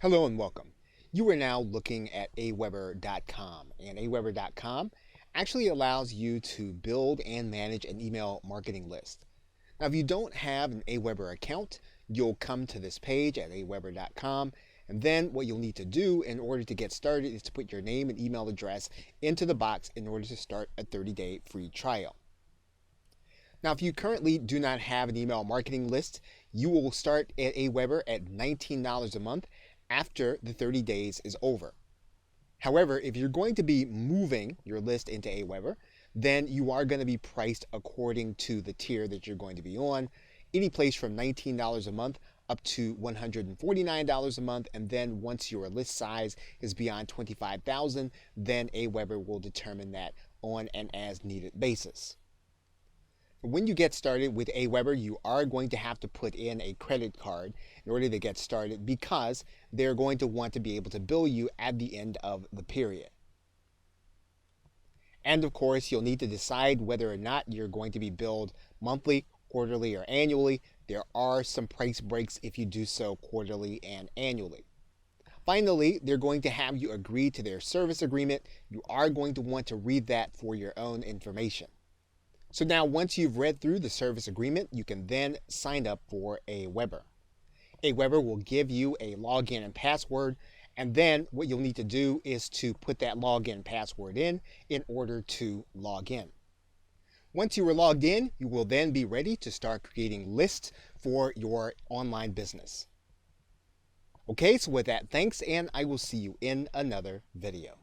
Hello and welcome. You are now looking at Aweber.com, and Aweber.com actually allows you to build and manage an email marketing list. Now, if you don't have an Aweber account, you'll come to this page at Aweber.com, and then what you'll need to do in order to get started is to put your name and email address into the box in order to start a 30-day free trial. Now, if you currently do not have an email marketing list, you will start at Aweber at $19 a month after the 30 days is over. However, if you're going to be moving your list into Aweber, then you are going to be priced according to the tier that you're going to be on, any place from $19 a month up to $149 a month. And then once your list size is beyond 25,000, then Aweber will determine that on an as needed basis. When you get started with Aweber, you are going to have to put in a credit card in order to get started because they're going to want to be able to bill you at the end of the period. And of course, you'll need to decide whether or not you're going to be billed monthly, quarterly, or annually. There are some price breaks if you do so quarterly and annually. Finally, they're going to have you agree to their service agreement. You are going to want to read that for your own information. So now once you've read through the service agreement, you can then sign up for Aweber. Aweber will give you a login and password, and then what you'll need to do is to put that login password in order to log in. Once you are logged in, you will then be ready to start creating lists for your online business. Okay, so with that, thanks, and I will see you in another video.